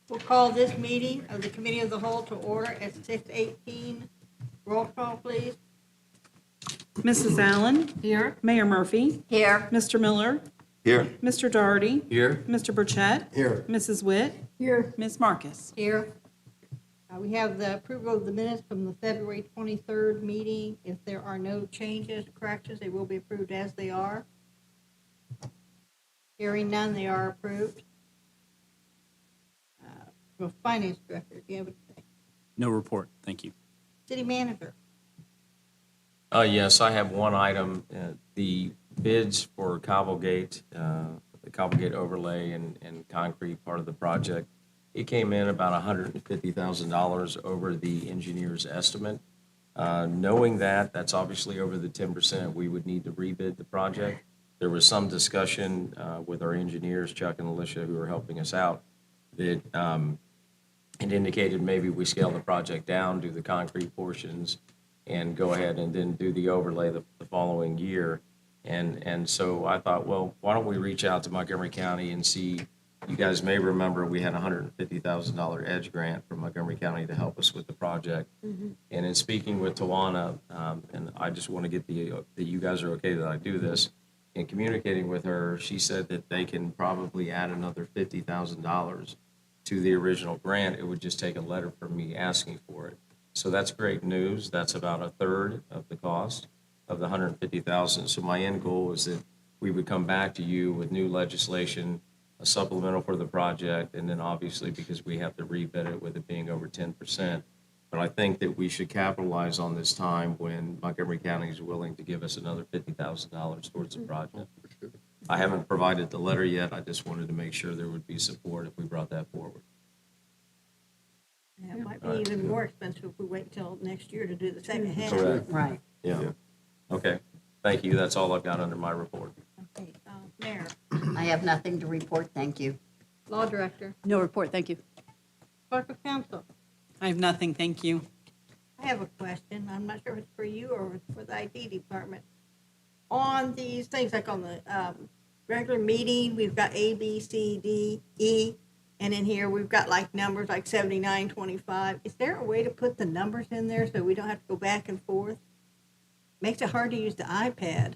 We'll call this meeting of the Committee of the Whole to order at 6:18. Roll call, please. Mrs. Allen? Here. Mayor Murphy? Here. Mr. Miller? Here. Mr. Doherty? Here. Mr. Burchett? Here. Mrs. Witt? Here. Ms. Marcus? Here. We have the approval of the minutes from the February 23rd meeting. If there are no changes, corrections, they will be approved as they are. Hearing none, they are approved. Well, Finance Director, do you have anything? No report, thank you. City Manager? Yes, I have one item. The bids for Cobblegate, the Cobblegate overlay and concrete part of the project, it came in about $150,000 over the engineer's estimate. Knowing that, that's obviously over the 10%, we would need to rebid the project. There was some discussion with our engineers, Chuck and Alicia, who are helping us out, that it indicated maybe we scale the project down, do the concrete portions, and go ahead and then do the overlay the following year. And so I thought, well, why don't we reach out to Montgomery County and see, you guys may remember we had a $150,000 EDGE grant from Montgomery County to help us with the project. And in speaking with Tawana, and I just want to get that you guys are okay that I do this, in communicating with her, she said that they can probably add another $50,000 to the original grant. It would just take a letter from me asking for it. So that's great news. That's about a third of the cost of the $150,000. So my end goal is that we would come back to you with new legislation, a supplemental for the project, and then obviously because we have to rebid it with it being over 10%. But I think that we should capitalize on this time when Montgomery County is willing to give us another $50,000 towards the project. I haven't provided the letter yet. I just wanted to make sure there would be support if we brought that forward. Yeah, it might be even more expensive if we wait until next year to do the second half. Correct. Right. Yeah. Okay. Thank you. That's all I've got under my report. Okay, Mayor, I have nothing to report, thank you. Law Director, No report, thank you. Clerk of Council. I have nothing, thank you. I have a question. I'm not sure if it's for you or for the IT department. On these things, like on the regular meeting, we've got A, B, C, D, E, and in here, we've got like numbers like 79, 25. Is there a way to put the numbers in there so we don't have to go back and forth? Makes it hard to use the iPad.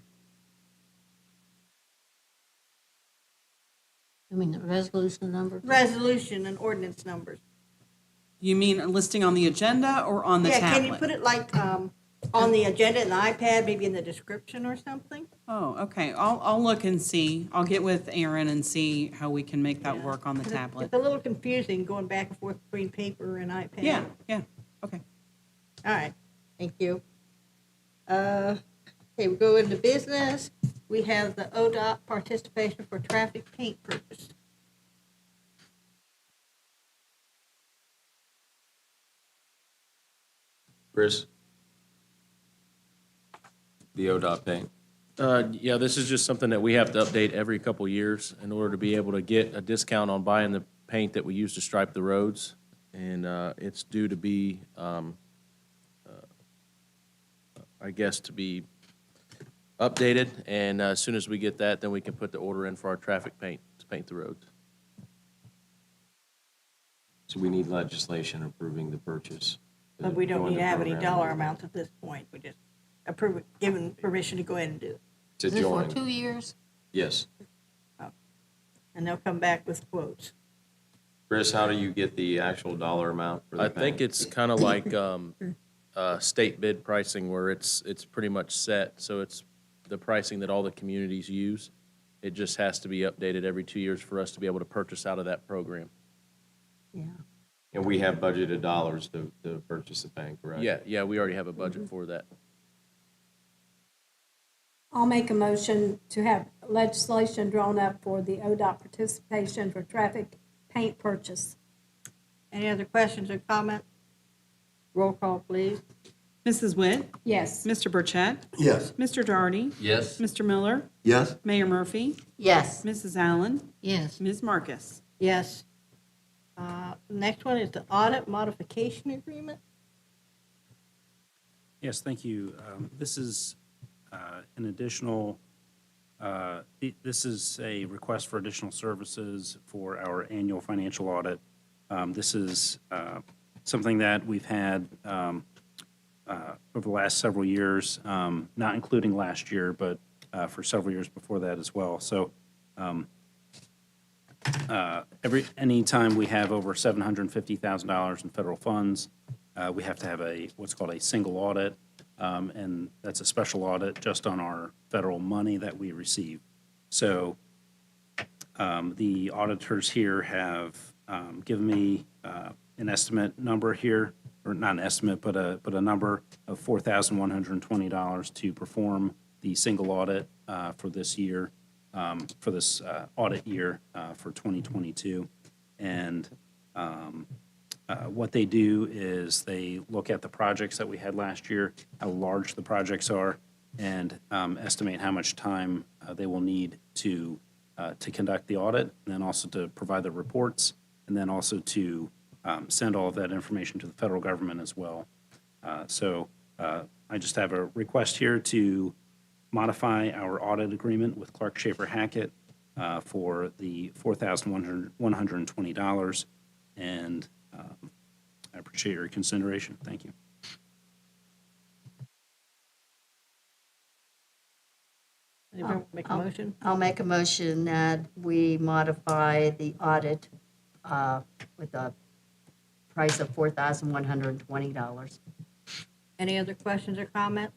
I mean, the resolution number? Resolution and ordinance numbers. You mean a listing on the agenda or on the Yeah, tablet? can you put it like on the agenda in the iPad, maybe in the description or something? Oh, okay, I'll look and see. I'll get with Aaron and see how we can make that work on the 'Cause tablet. It's a little confusing going back and forth between paper and iPad. Yeah, okay. All right, thank you. Okay, we go into business. We have the ODOT participation for traffic paint purchase. Chris? The ODOT paint. Yeah, this is just something that we have to update every couple years in order to be able to get a discount on buying the paint that we use to stripe the roads. And it's due to be, I guess, to be updated. And as soon as we get that, then we can put the order in for our traffic paint to paint the roads. So we need legislation approving the purchase. But we don't Go need into to have any program. dollar amounts at this point. We just approve it, given permission to go ahead and do it. To Is this for join. 2 years? Yes. And they'll come back with quotes. Chris, how do you get the actual dollar amount for the I think paint? it's kind of like state bid pricing where it's pretty much set. So it's the pricing that all the communities use. It just has to be updated every 2 years for us to be able to purchase out of that program. Yeah. And we have budgeted dollars to purchase the paint, correct? Yeah, we already have a budget for that. I'll make a motion to have legislation drawn up for the ODOT participation for traffic paint purchase. Any other questions or comments? Roll call, please. Mrs. Witt? Yes. Mr. Burchett? Yes. Mr. Doherty? Yes. Mr. Miller? Yes. Mayor Murphy? Yes. Mrs. Allen? Yes. Ms. Marcus? Yes. Next one is the audit modification agreement. Yes, thank you. This is an additional, this is a request for additional services for our annual financial audit. This is something that we've had over the last several years, not including last year, but for several years before that as well. So anytime we have over $750,000 in federal funds, we have to have what's called a single audit, and that's a special audit just on our federal money that we receive. So the auditors here have given me an estimate number here, or not an estimate, but a number of $4,120 to perform the single audit for this year, for this audit year for 2022. And what they do is they look at the projects that we had last year, how large the projects are, and estimate how much time they will need to conduct the audit, and then also to provide the reports, and then also to send all of that information to the federal government as well. So I just have a request here to modify our audit agreement with Clark Schaefer Hackett for the $4,120, and I appreciate your consideration. Thank you. Anybody make a motion? I'll make a motion that we modify the audit with a price of $4,120. Any other questions or comments?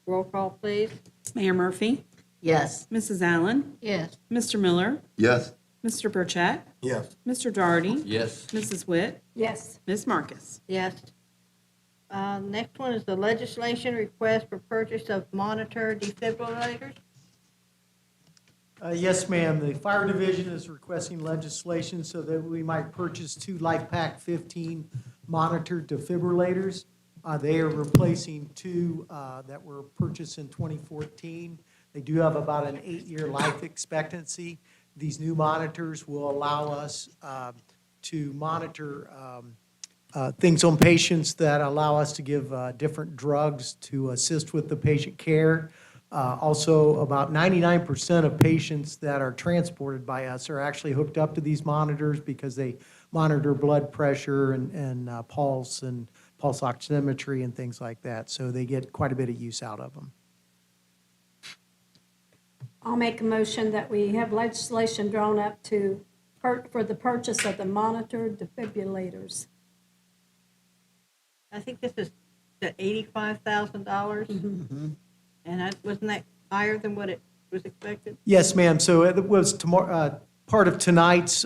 Roll call, please. Mayor Murphy, Yes. Mrs. Allen, Yes. Mr. Miller, Yes. Mr. Burchett, Yes. Mr. Doherty, Yes. Mrs. Witt, Yes. Ms. Marcus. Yes. Next one is the legislation request for purchase of monitor defibrillators. Yes, ma'am. The Fire Division is requesting legislation so that we might purchase 2 LifePak 15 monitor defibrillators. They are replacing 2 that were purchased in 2014. They do have about an 8-year life expectancy. These new monitors will allow us to monitor things on patients that allow us to give different drugs to assist with the patient care. Also, about 99% of patients that are transported by us are actually hooked up to these monitors because they monitor blood pressure and pulse and pulse oximetry and things like that. So they get quite a bit of use out of them. I'll make a motion that we have legislation drawn up for the purchase of the monitor defibrillators. I think this is the $85,000. And wasn't that higher than what it was expected? Yes, ma'am. So it was part of tonight's,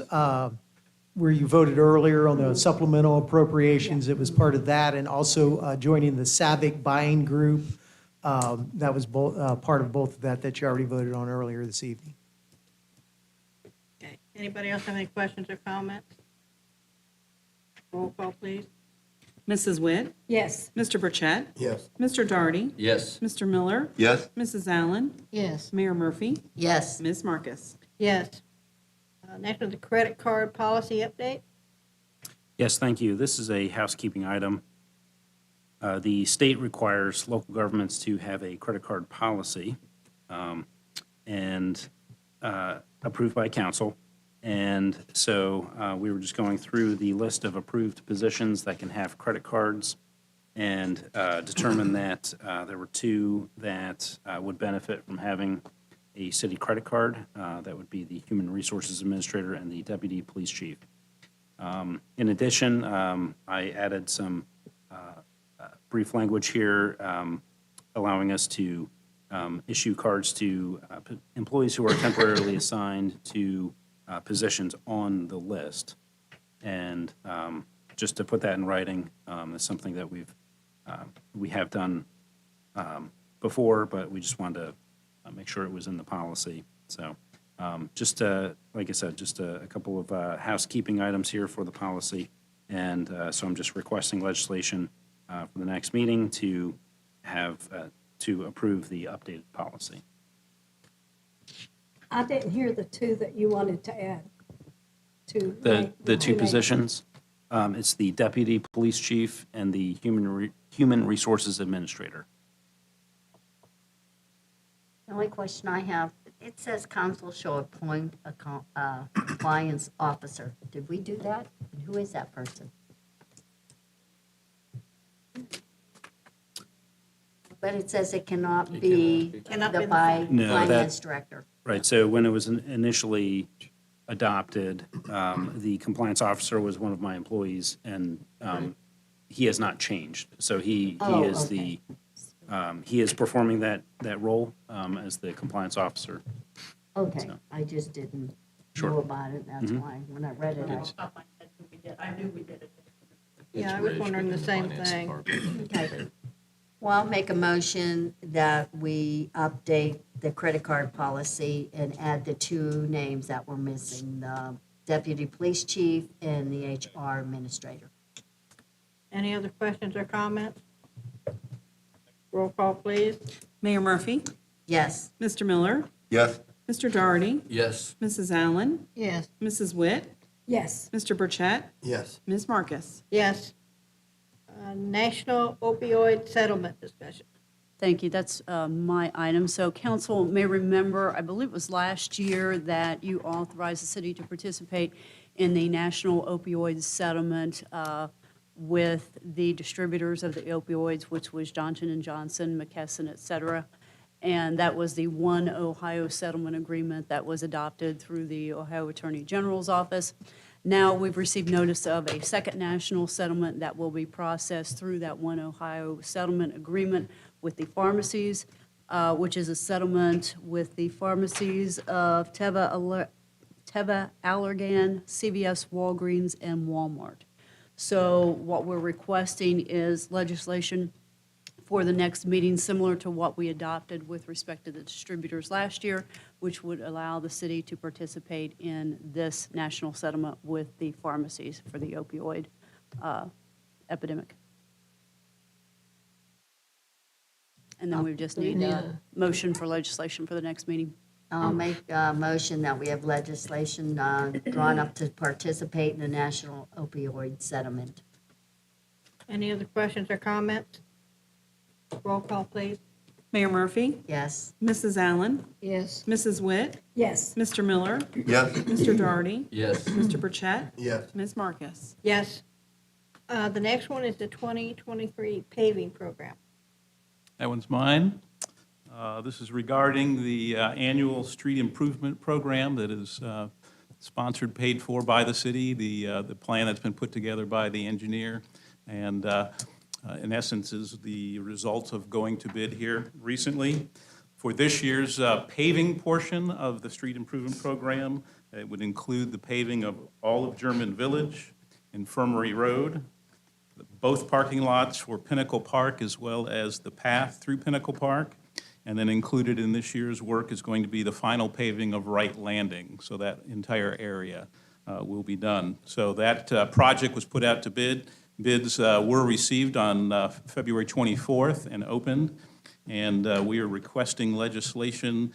where you voted earlier on the supplemental appropriations. It was part of that, and also joining the SAVIC buying group. That was part of both of that you already voted on earlier this evening. Okay. Anybody else have any questions or comments? Roll call, please. Mrs. Witt, Yes. Mr. Burchett, Yes. Mr. Doherty, Yes. Mr. Miller, Yes. Mrs. Allen, Yes. Mayor Murphy, Yes. Ms. Marcus. Yes. Next is the credit card policy update. Yes, thank you. This is a housekeeping item. The state requires local governments to have a credit card policy and approved by council. And so we were just going through the list of approved positions that can have credit cards and determined that there were 2 that would benefit from having a city credit card. That would be the Human Resources Administrator and the Deputy Police Chief. In addition, I added some brief language here allowing us to issue cards to employees who are temporarily assigned to positions on the list. And just to put that in writing is something that we have done before, but we just wanted to make sure it was in the policy. So just like I said, just a couple of housekeeping items here for the policy. And so I'm just requesting legislation for the next meeting to have to approve the updated policy. I didn't hear the 2 that you wanted to add to. The 2 positions, it's the Deputy Police Chief and the Human Resources Administrator. The only question I have, It says council shall appoint a compliance officer. Did we do that? And who is that person? But it says it cannot be Cannot be the by No, finance director. Right, so when it was initially adopted, the compliance officer was one of my employees, and he has not changed. So he Oh, is okay. he is performing that role as the compliance officer. Okay, I just didn't Sure. know about it, that's why, when I read it, I knew we did it. Yeah, I was wondering the same thing. okay. Well, I'll make a motion that we update the credit card policy and add the two names that were missing, the deputy police chief and the HR administrator. Any other questions or comments? Roll call, please. Mayor Murphy? Yes, Mr. Miller? Yes. Mr. Doherty? Yes. Mrs. Allen? Yes. Mrs. Witt? Yes. Mr. Burchett? Yes. Ms. Marcus? Yes. National opioid settlement discussion. Thank you. That's my item. So council may remember, I believe it was last year, that you authorized the city to participate in the national opioid settlement with the distributors of the opioids, which was Johnson & Johnson, McKesson, et cetera. And that was the One Ohio Settlement Agreement that was adopted through the Ohio Attorney General's office. Now, we've received notice of a second national settlement that will be processed through that One Ohio Settlement Agreement with the pharmacies, which is a settlement with the pharmacies of Teva, Allergan, CVS, Walgreens, and Walmart. So what we're requesting is legislation for the next meeting, similar to what we adopted with respect to the distributors last year, which would allow the city to participate in this national settlement with the pharmacies for the opioid epidemic. And then we just need a motion for legislation for the next meeting. I'll make a motion that we have legislation drawn up to participate in the national opioid settlement. Any other questions or comments? Roll call, please. Mayor Murphy? Yes, Mrs. Allen? Yes. Mrs. Witt? Yes. Mr. Miller? Yes. Mr. Doherty? Yes. Mr. Burchett? Yes. Ms. Marcus? Yes. The next one is the 2023 paving program. That one's mine. This is regarding the annual street improvement program that is sponsored, paid for by the city, the plan that's been put together by the engineer, and in essence is the result of going to bid here recently. For this year's paving portion of the street improvement program, it would include the paving of all of German Village, Infirmary Road, both parking lots for Pinnacle Park as well as the path through Pinnacle Park. And then included in this year's work is going to be the final paving of Wright Landing. So that entire area will be done. So that project was put out to bid. Bids were received on February 24th and opened. And we are requesting legislation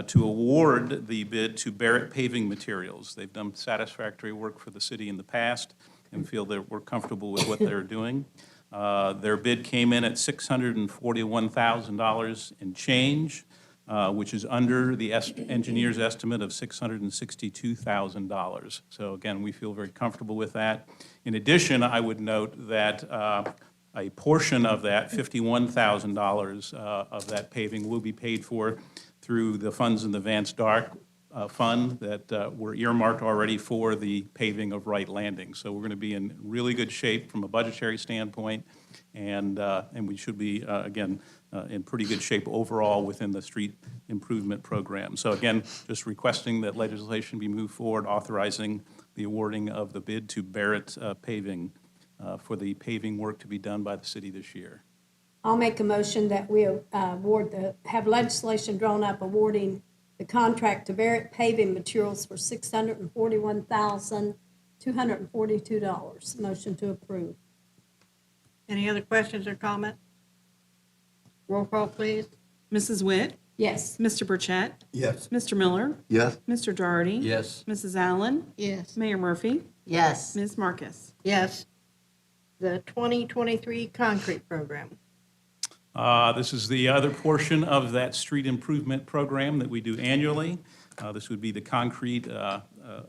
to award the bid to Barrett Paving Materials. They've done satisfactory work for the city in the past and feel that we're comfortable with what they're doing. Their bid came in at $641,000 and change, which is under the engineer's estimate of $662,000. So again, we feel very comfortable with that. In addition, I would note that a portion of that, $51,000 of that paving will be paid for through the funds in the Vance Dark fund that were earmarked already for the paving of Wright Landing. So we're going to be in really good shape from a budgetary standpoint, and we should be, again, in pretty good shape overall within the street improvement program. So again, just requesting that legislation be moved forward, authorizing the awarding of the bid to Barrett Paving for the paving work to be done by the city this year. I'll make a motion that we have legislation drawn up awarding the contract to Barrett Paving Materials for $641,242. Motion to approve. Any other questions or comments? Roll call, please. Mrs. Witt? Yes. Mr. Burchett? Yes. Mr. Miller? Yes. Mr. Doherty? Yes. Mrs. Allen? Yes. Mayor Murphy? yes, Ms. Marcus? Yes. The 2023 concrete program. This is the other portion of that street improvement program that we do annually. This would be the concrete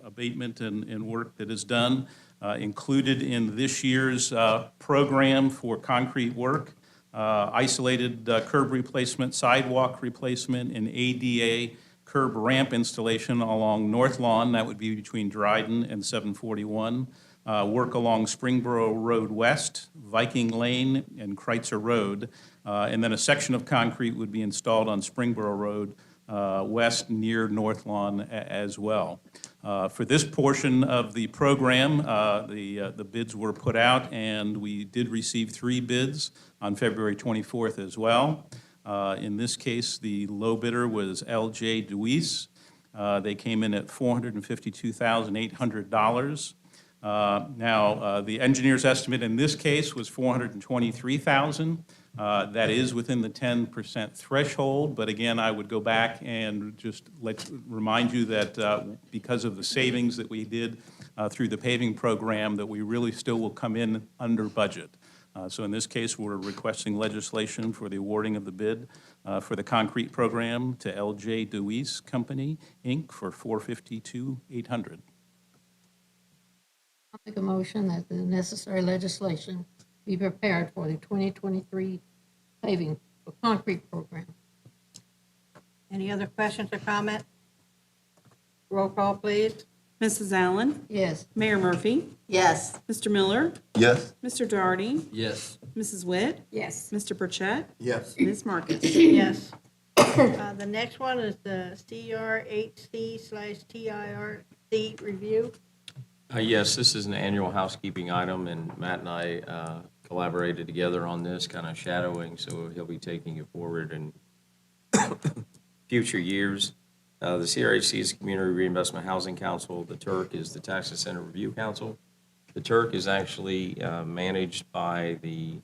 abatement and work that is done. Included in this year's program for concrete work, isolated curb replacement, sidewalk replacement, and ADA curb ramp installation along North Lawn, that would be between Dryden and 741. Work along Springboro Road West, Viking Lane, and Kreitzer Road. And then a section of concrete would be installed on Springboro Road West near North Lawn as well. For this portion of the program, the bids were put out, and we did receive 3 bids on February 24th as well. In this case, the low bidder was L.J. Deweese. They came in at $452,800. Now, the engineer's estimate in this case was $423,000. That is within the 10% threshold, but again, I would go back and just remind you that because of the savings that we did through the paving program, that we really still will come in under budget. So in this case, we're requesting legislation for the awarding of the bid for the concrete program to L.J. Deweese Company, Inc. for $452,800. I'll make a motion that the necessary legislation be prepared for the 2023 paving for concrete program. Any other questions or comment? Roll call, please. Mrs. Allen? Yes. Mayor Murphy? Yes. Mr. Miller? Yes. Mr. Doherty? Yes. Mrs. Witt? Yes. Mr. Burchett? Yes. Ms. Marcus? Yes. The next one is the CRHC/TIRC review. Yes, this is an annual housekeeping item, and Matt and I collaborated together on this, kind of shadowing, so he'll be taking it forward in future years. The CRHC is the Community Reinvestment Housing Council. The TURC is the Tax Incentive Review Council. The TURC is actually managed by the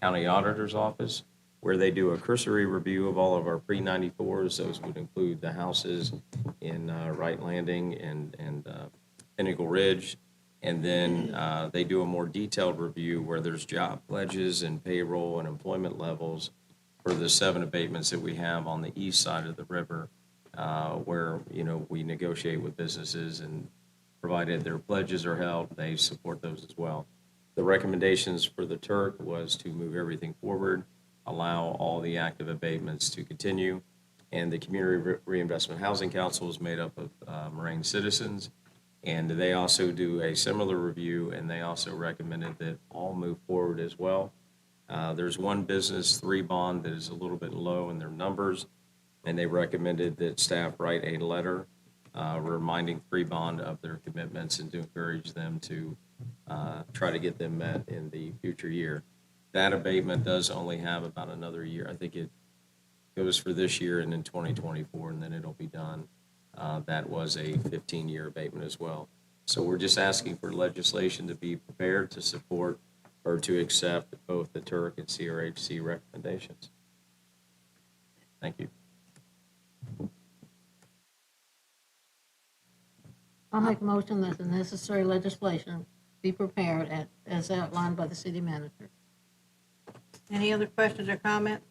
County Auditor's Office, where they do a cursory review of all of our pre-94s. Those would include the houses in Wright Landing and Pinnacle Ridge. And then they do a more detailed review where there's job pledges and payroll and employment levels for the 7 abatements that we have on the east side of the river, where, we negotiate with businesses, and provided their pledges are held, they support those as well. The recommendations for the TURC was to move everything forward, allow all the active abatements to continue, and the Community Reinvestment Housing Council is made up of Moraine citizens, and they also do a similar review, and they also recommended that all move forward as well. There's one business 3 bond that is a little bit low in their numbers, and they recommended that staff write a letter reminding 3 bond of their commitments and to encourage them to try to get them met in the future year. That abatement does only have about another year. I think it goes for this year and in 2024, and then it'll be done. That was a 15-year abatement as well. So we're just asking for legislation to be prepared to support or to accept both the TURC and CRHC recommendations. Thank you. I'll make a motion that the necessary legislation be prepared as outlined by the city manager. Any other questions or comments?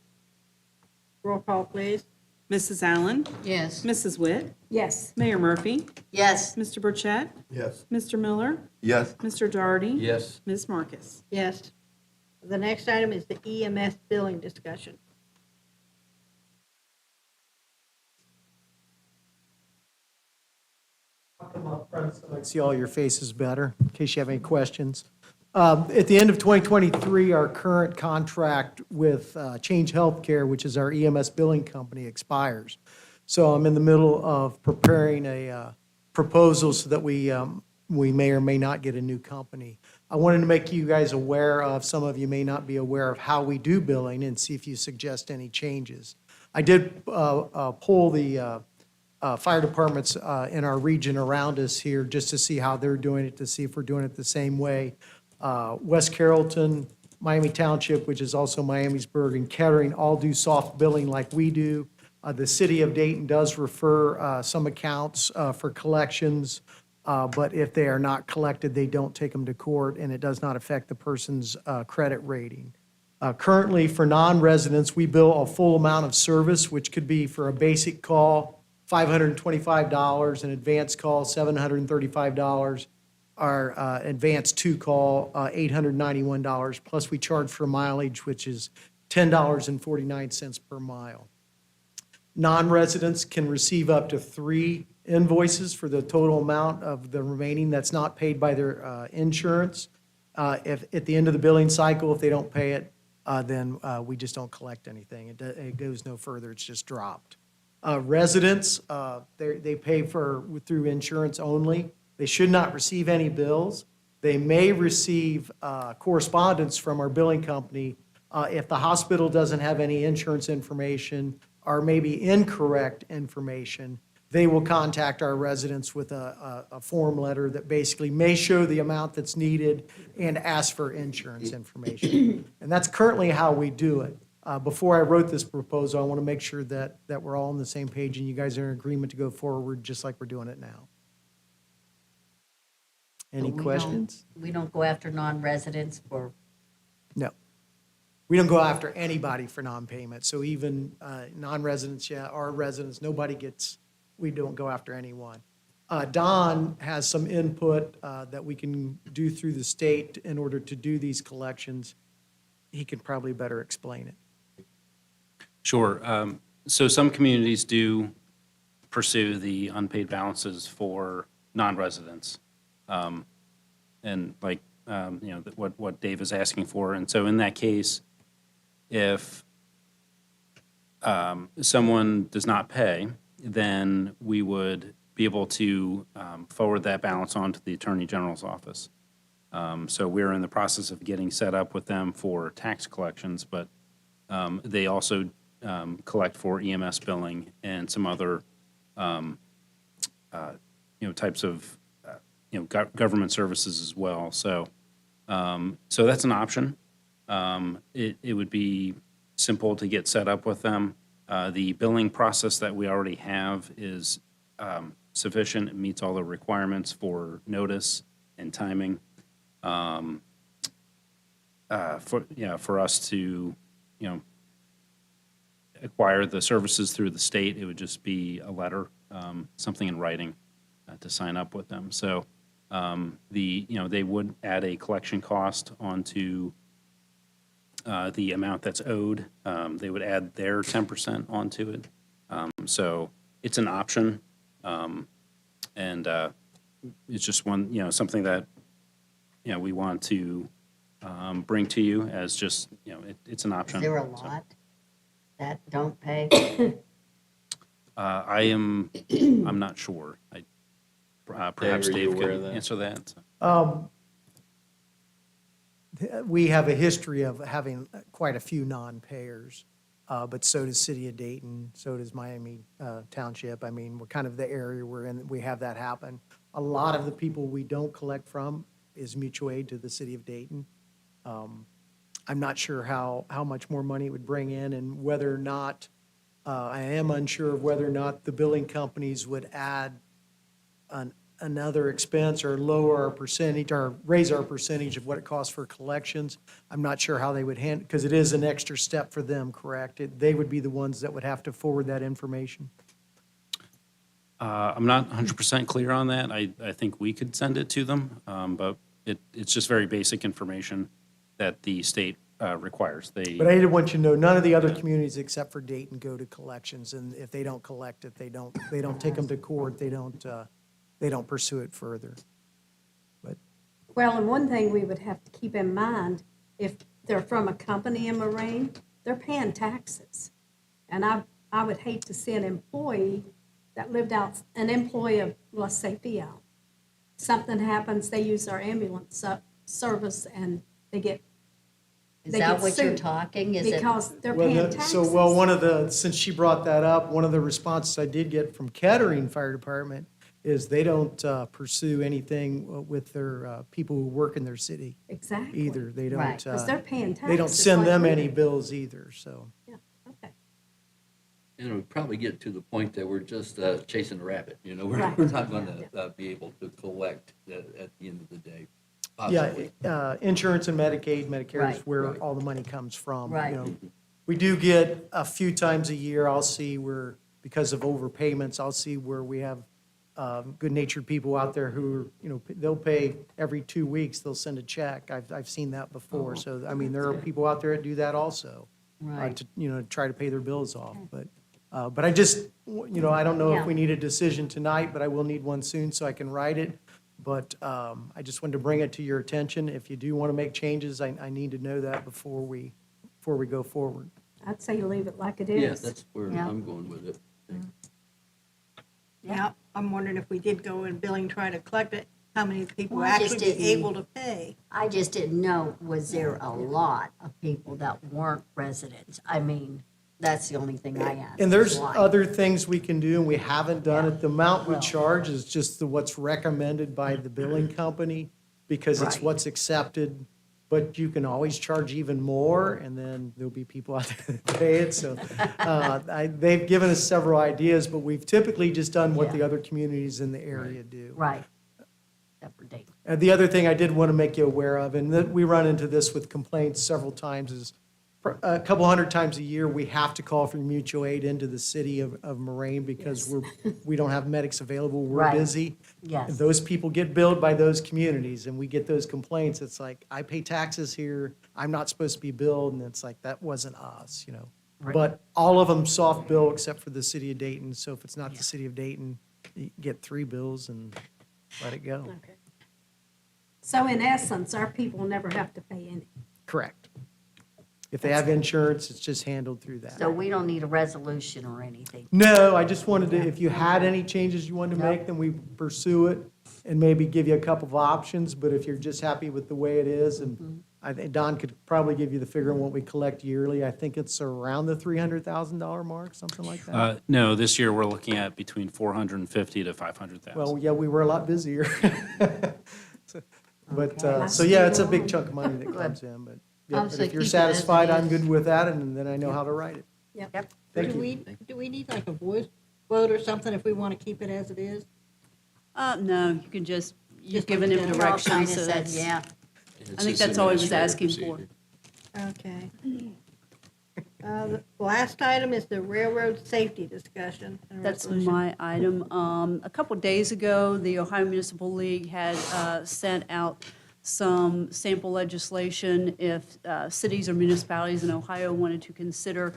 Roll call, please. Mrs. Allen? Yes. Mrs. Witt? Yes. Mayor Murphy? Yes. Mr. Burchett? Yes. Mr. Miller? Yes. Mr. Doherty? Yes. Ms. Marcus? Yes. The next item is the EMS billing discussion. I'll come up front so I can see all your faces better, in case you have any questions. At the end of 2023, our current contract with Change Healthcare, which is our EMS billing company, expires. So I'm in the middle of preparing a proposal so that we may or may not get a new company. I wanted to make you guys aware of, some of you may not be aware of how we do billing, and see if you suggest any changes. I did poll the fire departments in our region around us here just to see how they're doing it, to see if we're doing it the same way. West Carrollton, Miami Township, which is also Miamisburg, and Kettering all do soft billing like we do. The city of Dayton does refer some accounts for collections, but if they are not collected, they don't take them to court, and it does not affect the person's credit rating. Currently, for non-residents, we bill a full amount of service, which could be for a basic call, $525, an advanced call, $735, our advanced two call, $891, plus we charge for mileage, which is $10.49 per mile. Non-residents can receive up to 3 invoices for the total amount of the remaining that's not paid by their insurance. If, at the end of the billing cycle, if they don't pay it, then we just don't collect anything. It goes no further, it's just dropped. Residents, they pay through insurance only. They should not receive any bills. They may receive correspondence from our billing company if the hospital doesn't have any insurance information or maybe incorrect information. They will contact our residents with a form letter that basically may show the amount that's needed and ask for insurance information. And that's currently how we do it. Before I wrote this proposal, I want to make sure that we're all on the same page and you guys are in agreement to go forward just like we're doing it now. Any questions? We don't go after non-residents for, No. We don't go after anybody for non-payment. So even non-residents, our residents, we don't go after anyone. Don has some input that we can do through the state in order to do these collections. He could probably better explain it. Sure. So some communities do pursue the unpaid balances for non-residents. And like, what Dave is asking for. And so in that case, if someone does not pay, then we would be able to forward that balance on to the Attorney General's office. So we're in the process of getting set up with them for tax collections, but they also collect for EMS billing and some other, types of, government services as well. So that's an option. It would be simple to get set up with them. The billing process that we already have is sufficient. It meets all the requirements for notice and timing. For us to, acquire the services through the state, it would just be a letter, something in writing to sign up with them. So they would add a collection cost onto the amount that's owed. They would add their 10% onto it. So it's an option. And it's just something that, we want to bring to you as just, it's an option. is there a lot that don't pay? I'm not sure. Perhaps Dave, are you Dave aware could of that? answer that. We have a history of having quite a few non-payers, but so does City of Dayton, so does Miami Township. I mean, we're kind of the area we're in, we have that happen. A lot of the people we don't collect from is mutual aid to the City of Dayton. I'm not sure how much more money it would bring in and whether or not, I am unsure of whether or not the billing companies would add another expense or lower our percentage or raise our percentage of what it costs for collections. I'm not sure how they would handle, because it is an extra step for them, correct? They would be the ones that would have to forward that information. I'm not 100% clear on that. I think we could send it to them, but it's just very basic information that the state requires. But I did want you to know, none of the other communities except for Dayton go to collections, and if they don't collect it, they don't take them to court, they don't pursue it further. But Well, and one thing we would have to keep in mind, if they're from a company in Moraine, they're paying taxes. And I would hate to see an employee that lived out, an employee of, let's say, FIAL. Something happens, they use our ambulance service and they get Is They that get what you're sued talking? Is it? because they're Well, paying taxes. since she brought that up, one of the responses I did get from Kettering Fire Department is they don't pursue anything with their people who work in their city Exactly. either. They don't, Right. Because they're paying taxes. they don't send like them we any do. bills either, so. Yeah, okay. And it'll probably get to the point that we're just chasing a rabbit, Right. we're not going to be able to collect at the end of the day. possibly. Insurance and Medicaid, Medicare is Right. where all the money comes from. Right. You know, we do get a few times a year, I'll see where, because of overpayments, I'll see where we have good-natured people out there who, you know, they'll pay every 2 weeks, they'll send a check. I've seen that before. So, I mean, there are people out there that do that also. Right. To, you know, try to pay their bills off. But I just, you know, I don't know Yeah. if we need a decision tonight, but I will need one soon so I can write it. But I just wanted to bring it to your attention. If you do want to make changes, I need to know that before we go forward. I'd say leave it like it is. Yeah, that's where Yeah. I'm going with it. Yeah, I'm wondering if we did go in billing, try to collect it, how many people Well, I just actually be didn't- able to pay? I just didn't know, was there a lot of people that weren't residents? I mean, that's the only thing I asked. And there's Why? other things we can do, and we haven't done Yeah. it. The amount we Well. charge is just what's recommended by the billing company, because it's Right. what's accepted. But you can always charge even more, and then there'll be people out there that pay it. So they've given us several ideas, but we've typically just done what the Yeah. other communities in the area do. Right. Except for Dayton. The other thing I did want to make you aware of, and that we run into this with complaints several times, is a couple hundred times a year, we have to call for mutual aid into the city of Moraine because we don't have medics available, we're Right. busy. Yes. Those people get billed by those communities, and we get those complaints. It's like, I pay taxes here, I'm not supposed to be billed, and it's like, that wasn't us, you know? Right. But all of them soft bill except for the city of Dayton, so if it's not the city of Dayton, you get 3 bills and let it go. Okay. So in essence, our people never have to pay any. Correct. If they have insurance, it's just handled through that. So we don't need a resolution or anything. No, I just wanted to, if you had any changes you wanted to Yep. make, then we pursue it and maybe give you a couple of options, but if you're just happy with the way it is, and I think Don could probably give you the figure on what we collect yearly. I think it's around the $300,000 mark, something like that. No, this year we're looking at between 450 to 500,000. Well, yeah, we were a lot busier. But, so yeah, it's a big chunk of money that comes in, but, yeah, I'll but say if you're keep it as it satisfied, I'm is. good with that, and then I know how to write it. Yep. Thank Do you. we, do we need like a voice vote or something if we want to keep it as it is? No, you can just, you've Just given leave him it We all direction, kinda so said, that's. yeah. I think that's all he was asking for. Okay. The last item is the railroad safety discussion. and That's resolution. my item. A couple days ago, the Ohio Municipal League had sent out some sample legislation if cities or municipalities in Ohio wanted to consider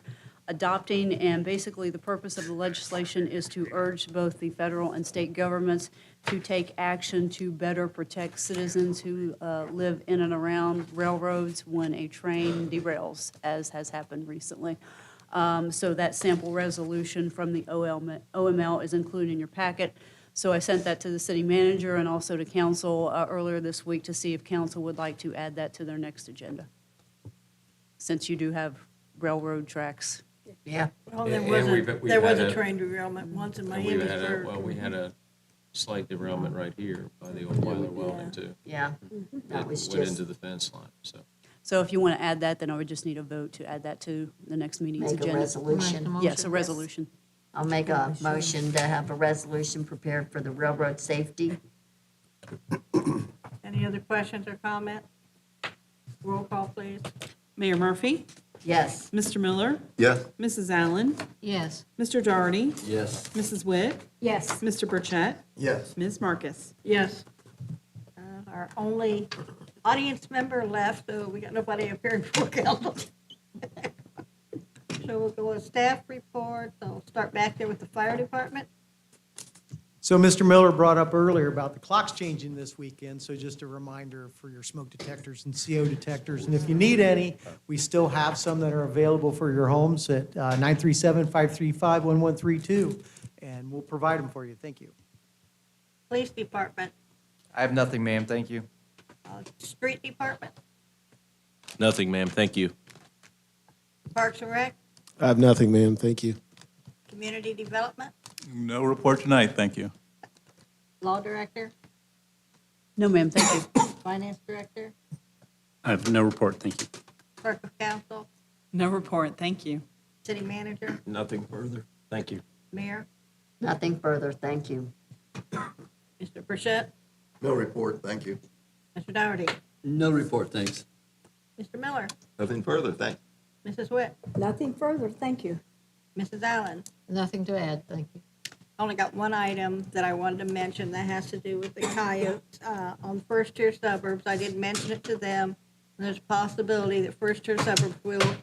adopting, and basically the purpose of the legislation is to urge both the federal and state governments to take action to better protect citizens who live in and around railroads when a train derails, as has happened recently. So that sample resolution from the OML is included in your packet. So I sent that to the city manager and also to council earlier this week to see if council would like to add that to their next agenda, since you do have railroad tracks. Yeah. Well, there And was we've there was had a train derailment once in And Miami. we've had for- we had a slight derailment right here by the old Weiler Welding too. Yeah. That It was went just, into the fence line, so. So if you want to add that, then I would just need a vote to add that to the next meeting's make a agenda. resolution. Yes, a resolution. I'll make a motion to have a resolution prepared for the railroad safety. Any other questions or comments? Roll call, please. Mayor Murphy? Yes. Mr. Miller? Yes. Mrs. Allen? Yes. Mr. Doherty? Yes. Mrs. Witt? Yes. Mr. Burchett? Yes. Ms. Marcus? Yes. Our only audience member left, so we got nobody appearing for council. So we'll go with staff reports. I'll start back there with the fire department. So Mr. Miller brought up earlier about the clocks changing this weekend, so just a reminder for your smoke detectors and CO detectors. And if you need any, we still have some that are available for your homes at 937-535-1132, and we'll provide them for you. Thank you. Police department, I have nothing, ma'am. Thank you. street department, Nothing, ma'am, thank you. parks and rec, I have nothing, ma'am. Thank you. community development, No report tonight, thank you. law director, No, ma'am, thank you. finance director, I have no report, thank you. clerk of council, No report, thank you. city manager, Nothing further, thank you. mayor, Nothing further, thank you. Mr. Burchett, No report, thank you. Mr. Dougherty? No report, thanks. Mr. Miller? Nothing further, thanks. Mrs. Witt? Nothing further, thank you. Mrs. Allen? Nothing to add, thank you. Only got one item that I wanted to mention that has to do with the coyotes on first-tier suburbs. I did mention it to them. And there's a possibility that first-tier suburbs will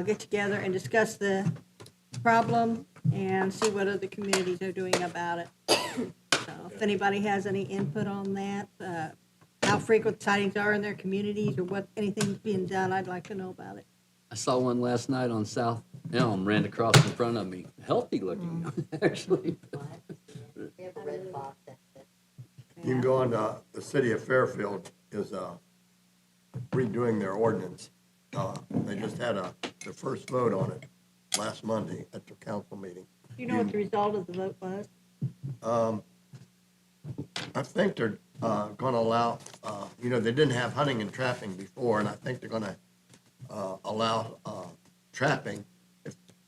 get together and discuss the problem and see what other communities are doing about it. So if anybody has any input on that, how frequent sightings are in their communities or what, anything's being done, I'd like to know about it. I saw one last night on South Elm, ran across in front of me. Healthy looking, actually. They have a red box. You can go on, the city of Fairfield is redoing their ordinance. They just had the first vote on it last Monday at their council meeting. Do you know what the result of the vote was? I think they're going to allow, they didn't have hunting and trapping before, and I think they're going to allow trapping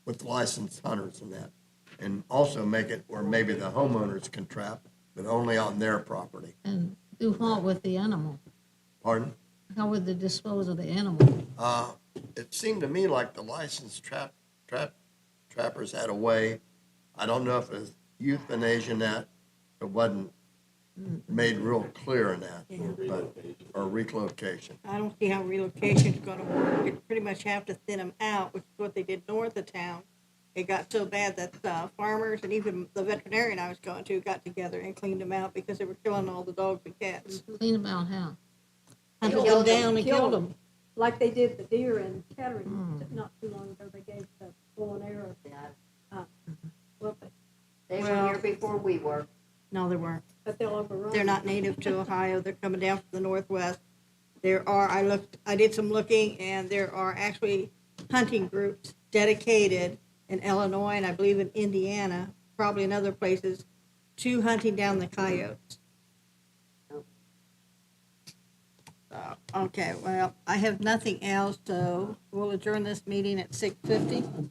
with licensed hunters and that, and also make it where maybe the homeowners can trap, but only on their property. And do what with the animal? Pardon? How would they dispose of the animal? It seemed to me like the licensed trappers had a way. I don't know if it's euthanasia in that, it wasn't made real clear in that, but, or relocation. I don't see how relocation's gonna work. You pretty much have to thin them out, which is what they did north of town. It got so bad that farmers and even the veterinarian I was going to got together and cleaned them out because they were killing all the dogs and cats. Clean them out how? Hunted them down and killed them. Like they did the deer in Kettering not too long ago. They gave the bow and arrow. Well, They were Well- here before we were. No, they weren't. but they'll overrun. They're not native to Ohio. They're coming down from the northwest. There are, I did some looking, and there are actually hunting groups dedicated in Illinois and I believe in Indiana, probably in other places, to hunting down the coyotes. Okay, well, I have nothing else, so we'll adjourn this meeting at 6:50.